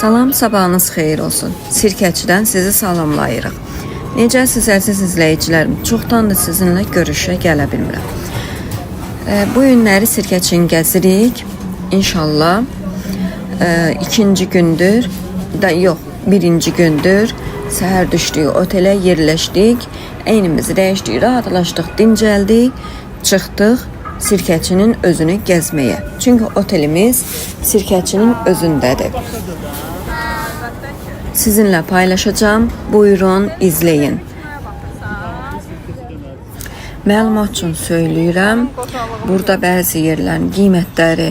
Salam, sabahınız xeyir olsun. Sirkəçidən sizi salamlayırıq. Necəsiz əziz izləyicilərim? Çoxdandır sizinlə görüşə gələ bilmirəm. Bu günləri Sirkəçini gəzirik. İnşallah ikinci gündür, birinci gündür. Səhər düşdük, otelə yerləşdik. Eynimizi dəyişdik, rahatlaşdıq, dincəldik, çıxdıq Sirkəçinin özünü gəzməyə. Çünki otelimiz Sirkəçinin özündədir. Sizinlə paylaşacağım. Buyurun, izləyin. Məlumat üçün söyləyirəm. Burada bəzi yerlərin qiymətləri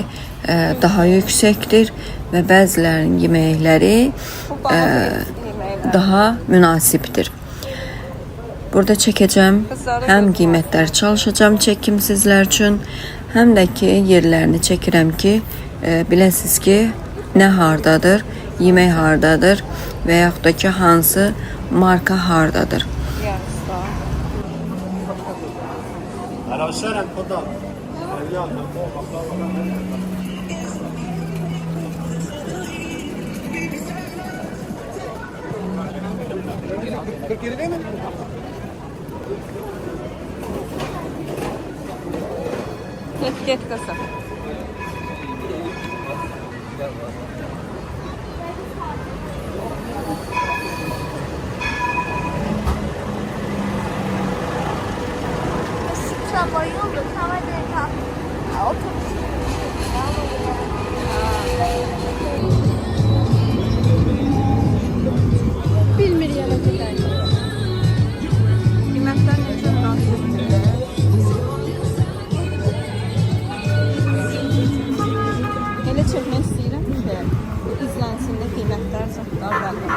daha yüksəkdir və bəzilərinin yeməkləri daha münasibdir. Burada çəkəcəm, həm qiymətləri çalışacağım çəkim sizlər üçün, həm də ki yerlərini çəkirəm ki, biləsiniz ki, nə hardadır, yemək hardadır və yaxud da ki hansı marka hardadır. Get kızım. Bayıldı. Tavada otobüs. Bilmir yana kadar. Qiymətlər necə münasibdir? Elə çəkmək istəyirəm ki, izlənsin də qiymətlər çatlar bəlkə.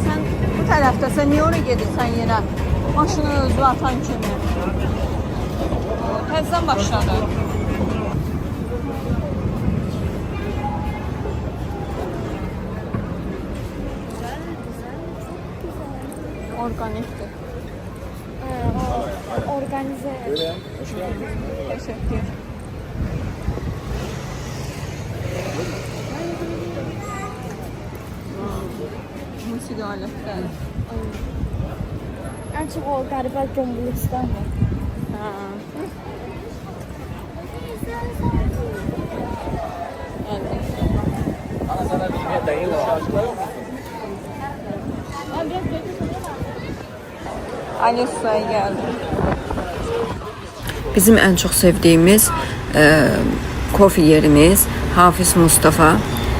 Sən bu tərəfdəsən, niyə oraya gedirsən yenə? Maşını özü atan kimi. Təzdən başladı. Organiktir. Organize. Teşekkür. Musiqi alətləri. En çok o galiba Cumhurbaşkanı mı? Ha. Evet. Alessa'ya geldi. Bizim en çok sevdiğimiz kofi yerimiz Hafiz Mustafa.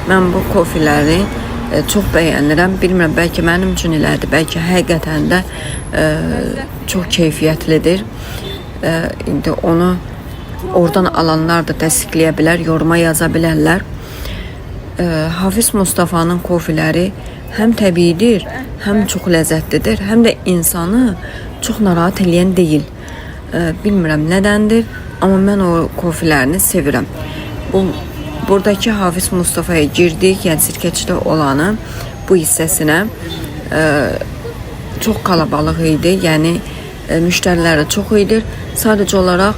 Ben bu kofiləri çox bəyənirəm. Bilmirəm, bəlkə mənim üçün elədir, bəlkə həqiqətən də çox keyfiyyətlidir. İndi onu oradan alanlar da təsdiqləyə bilər, yoruma yaza bilərlər. Hafiz Mustafa'nın kofiləri həm təbiidir, həm çox ləzzətlidir, həm də insanı çox narahat eləyən deyil. Bilmirəm nədəndir, amma mən o kofilərini sevirəm. Buradakı Hafiz Mustafa'ya girdik, yəni Sirkəçidə olanı bu hissəsinə çox kalabalıq idi, yəni müştəriləri çox idi. Sadəcə olaraq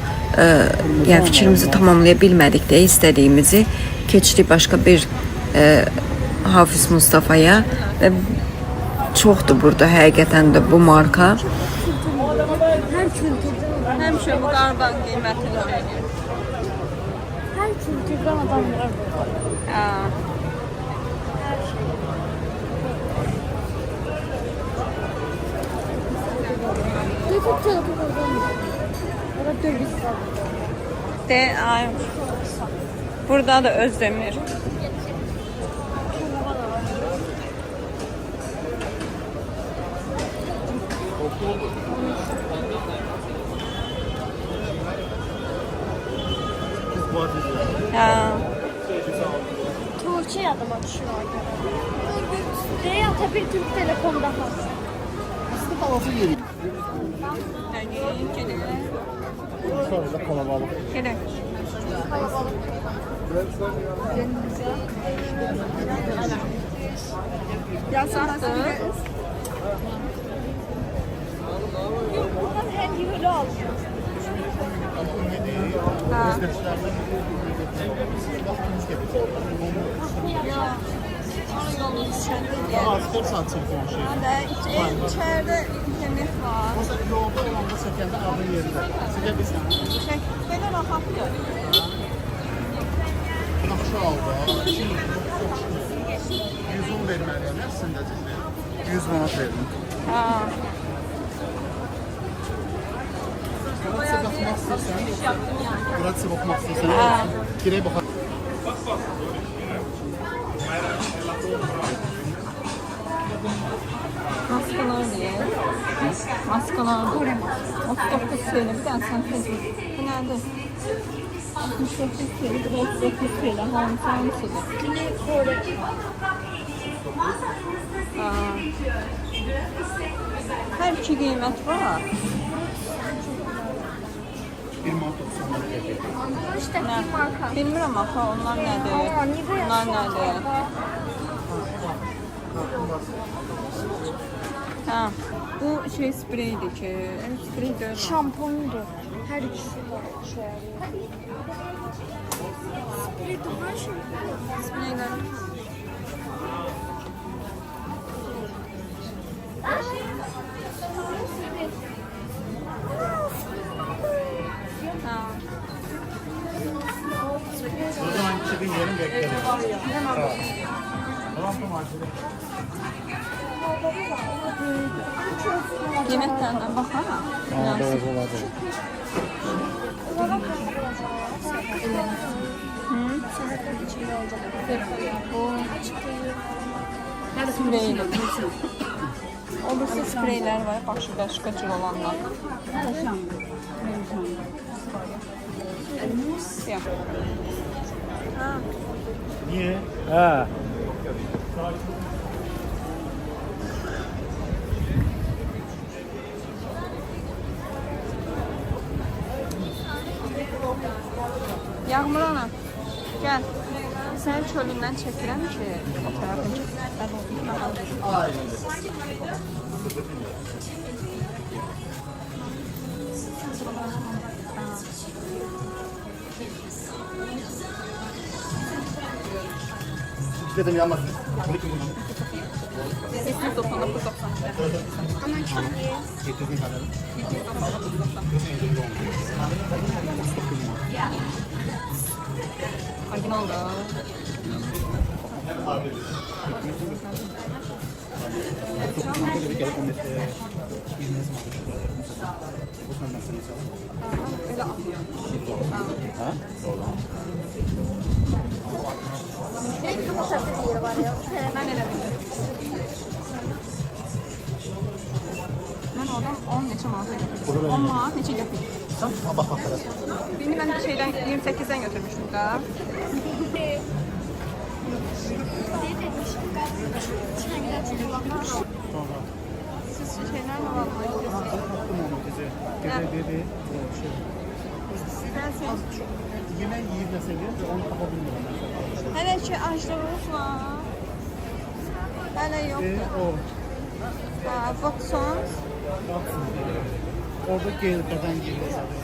yəni fikrimizi tamamlaya bilmədik də istədiyimizi keçdik başqa bir Hafiz Mustafa'ya və çoxdur burada həqiqətən də bu marka. Həmişə bu qarban qiymətini söyləyir. Her kültürden adamlar var. Ne çok telefon adamlar. Orada döviz var. Ay. Burada da Özdemir. Tuğçe adıma düşüyor. Değil tabii Türk Telekom'da fazla. Sonra kalabalık. Yasaktır. Hem yürü alıyor. Ha. Artık satacak o şey. İçeride internet var. O zaman yolda olanda çəkəndə adın yerində. Çəkə bilsən. Çek, belə rahatdır. Yaxşı aldı. 110 verməliyəm, əslində ciddi. 100 manat verdim. Ha. Qıratsa baxmaq istəyirsən, qıratsa baxmaq istəyirsən, girək baxaq. Maskalar diye. Maskalar. 39 TL. Bir tane sen tezgah. Bu nerede? 69 TL. Bu da 39 TL. Hangisidir? Aa. Her iki kıymet var. 1 manat 90 manat verdim. İşte marka. Bilmiyorum ama onlar nerede? Aa, Nivea. Bunlar nerede? Ha. Bu şey spreydi ki. Evet, sprey değil. Şampuanıydı. Her ikisi de şey yarıyor. Sprey duvar şampuanı. Spreyler. Ha. O zaman 2000 yerim beklerim. Tamam. Tamam. Yemeklerden bakar mı? Aa, doğru olacak. Spreyli. Olursa spreyler var. Başka cür olanlar. Siyah. Ha. Niye? Ha. Yağmur ana. Gel. Sen çölünden çekirəm ki, fotoğrafını çek. Ben o Dedim yanmaz. Sesini 99 90. Aman çok iyi. Getirdiğin kadar. Orijinal da. Bir kere komite bilmez mi? Bu sen nasıl insan? Öyle alıyor. Ha? Doğru. Direkt kapatabilir yeri var ya. Ben elə bildim. Mən oradan 10 neçə manata götürmüşdüm. 10 manat neçə götürdüm. Sen bak bak. Birini mən şeydən 28'dən götürmüşdüm da. Sonra. Siz şeyler mi almayı Baktım onu gece. Gece dedi. Şey. İsterseniz. Yemek yiyip de seviyor ve onu kapabilmiyorum mesela. Hələ ki ajlarımız var. Hələ yoxdur. O. Ha, Watson. Baksın. Orada gel beden geliyor zaten.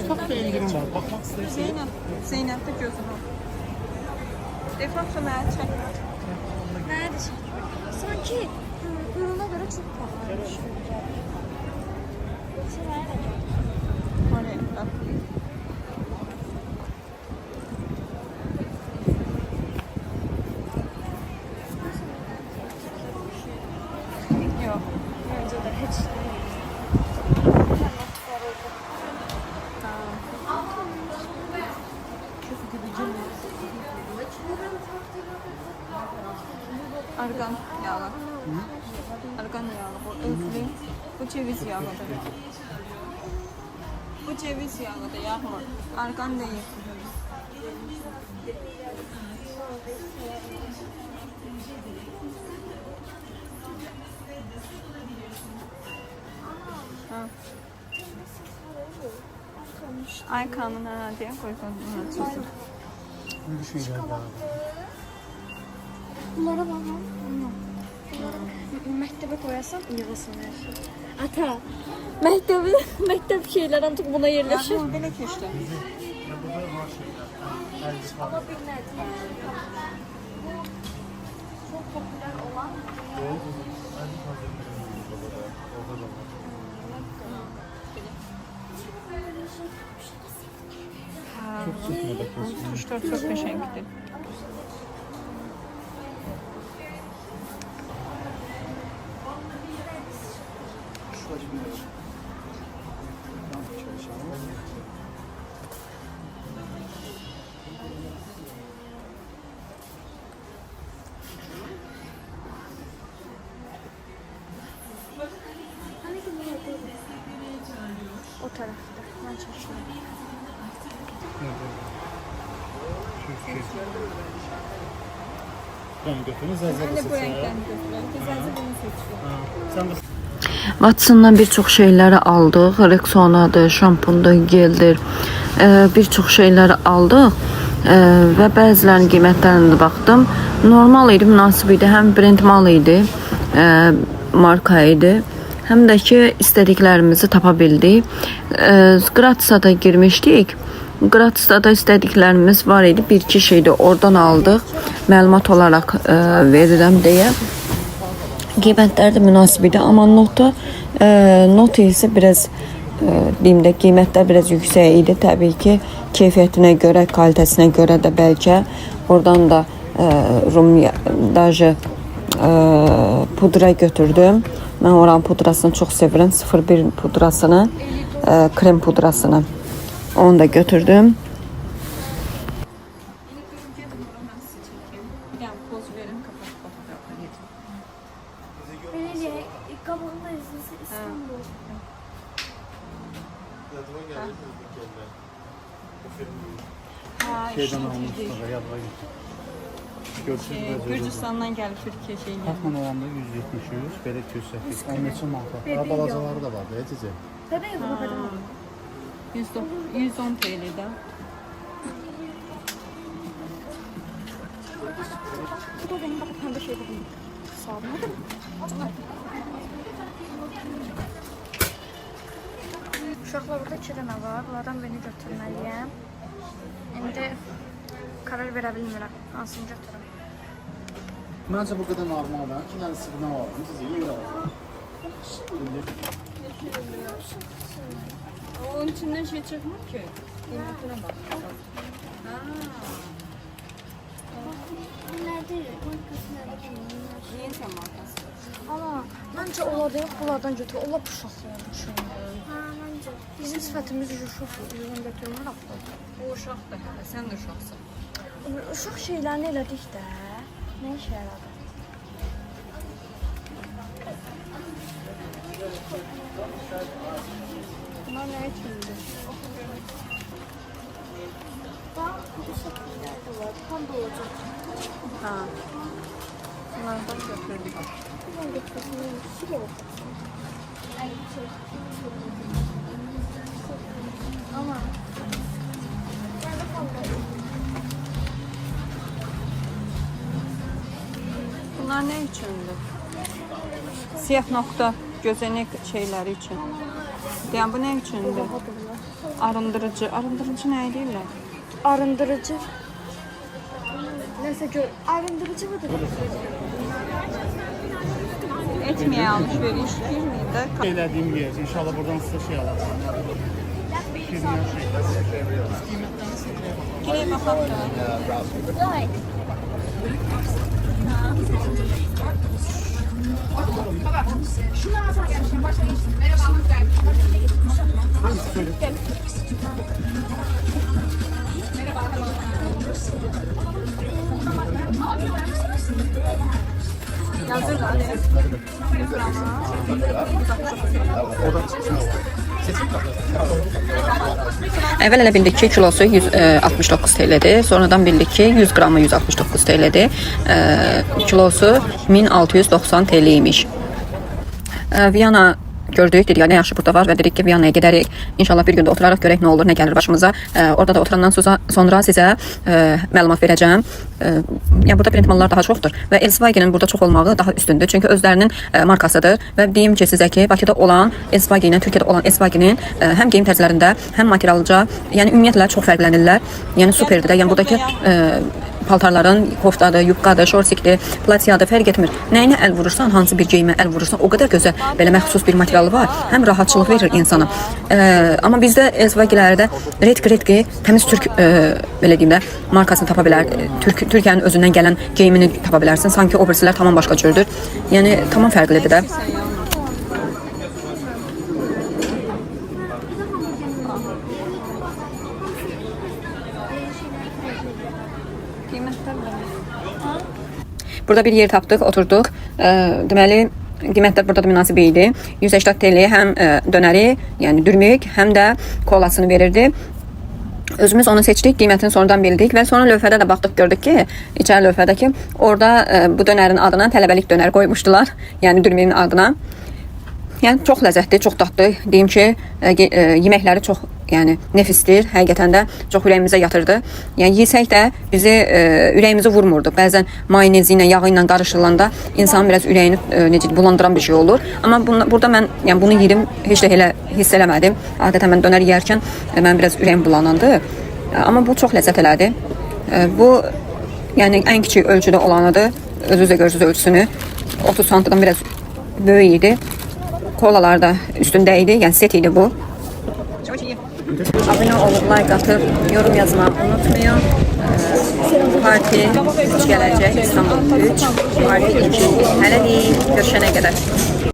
Çok da indirim var. Bakmak istersen. Zeynep de gözünü. Defakto mənə çək. Nerede şey? Sanki ürüne göre çok pahalı. Sen nerede? Oraya bak. Yok. Bence de hiç değil. Argan yağı. Argan yağı bu özlü. Bu ceviz yağıdır. Bu ceviz yağıdır yağmur. Argan değil. Ha. Aykan'ın herhalde koyduğunu Bir şey geldi abi. Bunlara bak lan. Bunları mektebe koyarsam iyi olsun her şey. Ata. Mektep şeyler artık buna yerleşir. Ya bu böyle ki işte. Ya burada var şeyler. Elbise var. Ama bilmedi. Çok popüler olan Çok sıkma bakıyorsun. Kuşlar çok qəşəngdir. Şurada şimdi var. o tarafta. Ben çalışıyorum. Ben götürün zəlzələ Mən də bu seçsin. rəngdən götürürəm. Gözəlcə bunu seçiyorum. Sen de Watson'dan bir çox şeyləri aldıq. Rexona'dır, şampundur, geldir. Bir çox şeyləri aldıq. Və bəzilərinin qiymətlərinə də baxdım. Normal idi, münasib idi. Həm brend mal idi, marka idi. Həm də ki, istədiklərimizi tapa bildik. Gratis'a da girmişdik. Gratis'da da istədiklərimiz var idi. Bir-iki şeydi oradan aldıq. Məlumat olaraq verirəm deyə. Qiymətləri də münasib idi. Amma not isə biraz deyim də qiymətlər biraz yüksək idi. Təbii ki, keyfiyyətinə görə, kalitəsinə görə də bəlkə oradan da rumyajı pudra götürdüm. Mən oranın pudrasını çox sevirəm. 01 pudrasını, krem pudrasını. Onu da götürdüm. Bir dənə poz verin, kapat. Belediye kabuğunda yazısı İstanbul. şeyden almışlar. Yadva gitti. Görüşürüz. Gürcüstandan gəlib Türkiyə şeylə. Patman olanda 170-100, belə 208. Onun için mantıqlı. Daha balacaları da var da, Ecice. Bebeği bu kadar. 110 TL'də. Bu da benim bakıp pembe şey buldum. Sağ olun. Uşaqlar burada 2 dənə var. Bunlardan birini götürməliyəm. İndi karar verə bilmirəm. Hansını götürüm? Bence bu kadar normal da. 2 tane sıvına var. Siz iyi var. Onun içindən şey çıxmır ki. Qiymətinə bax. Nerede? Markası nerede? Neysə markası. Ama bence ola değil, bunlardan götür. Ola uşaqlarmış. Ha, bence. Bizim sifətimiz uşaq. Bizim götürmür aptal. O uşaqdır hələ, sən də uşaqsan. Uşaq şeylərini elədik də. Nə işə yaradı? Bunlar nə üçündür? Daha bu şəkillər də var. Tam da olacaq. Ha. Bunlardan götürdük. Bundan götürsün. Su da olacaq. Ama nerede kaldı? Bunlar nə üçündür? Siyah nokta gözenek şeyləri üçün. Yəni bu nə üçündür? Arındırıcı. Arındırıcı nə deyirlər? Arındırıcı. Neyse arındırıcı mıdır? Etməyə alış-veriş girməyir də. Eylediğim bir yer. İnşallah buradan size şey alalım. Girək baxaq da. Yazır da. Əvvəl elə bildik ki, kilosu 169 TL'dir. Sonradan bildik ki, 100 qramı 169 TL'dir. Kilosu 1690 TL imiş. Viyana gördük, dedik nə yaxşı burada var və dedik ki, Viyanaya gedərik. İnşallah bir gün də oturaraq görək nə olur, nə gəlir başımıza. Orada da oturandan sonra sizə məlumat verəcəm. Yəni burada brend mallar daha çoxdur və Volkswagen'in burada çox olmağı daha üstündür. Çünki özlərinin markasıdır və deyim ki, sizə ki, Bakıda olan Volkswagen-lə Türkiyədə olan Volkswagen-in həm geyim tərzlərində, həm materialca, yəni ümumiyyətlə çox fərqlənirlər. Yəni superdir də. Yəni buradakı paltarların, koftadır, yubqadır, şortikdir, platyadır, fərq etmir. Nəyinə əl vurursan, hansı bir geyimə əl vurursan, o qədər gözəl, belə məxsus bir materialı var. Həm rahatçılıq verir insana. Amma bizdə Elzvagilərdə redki təmiz türk belə deyim də markasını tapa bilər. Türkiyənin özündən gələn geyimini tapa bilərsən. Sanki o birisilər tamam başqa cürdür. Yəni tamam fərqlidir də. Qiymətlər belə. Burada bir yer tapdıq, oturduq. Deməli, qiymətlər burada da münasib idi. 180 TL həm dönəri, yəni dürmük, həm də kolasını verirdi. Özümüz onu seçdik, qiymətini sonradan bildik və sonra lövhədə də baxdıq, gördük ki, içəri lövhədə ki, orada bu dönərin adına tələbəlik dönər qoymuşdular, yəni dürmüyün adına. Yəni çox ləzzətli, çox dadlı. Deyim ki, yeməkləri çox, yəni nefisdir, həqiqətən də çox ürəyimizə yatırdı. Yəni yesək də bizi ürəyimizi vurmurdu. Bəzən mayonezi ilə, yağı ilə qarışdırılanda insanın biraz ürəyini necə bulandıran bir şey olur. Amma burada mən yəni bunu yedim, heç də elə hiss eləmədim. Adətən mən dönər yeyərkən mən biraz ürəyim bulanandı. Amma bu çox ləzzət elədi. Bu yəni ən kiçik ölçüdə olanıdır. Özünüzə görürsünüz ölçüsünü. 30 santimdən biraz böyük idi. Kolalar da üstündə idi. Yəni set idi bu. Abone olub, like atıb, yorum yazmağı unutmayın. Parti 3 gələcək, İstanbul 3, Parti 2. Hələlik, görüşənə qədər.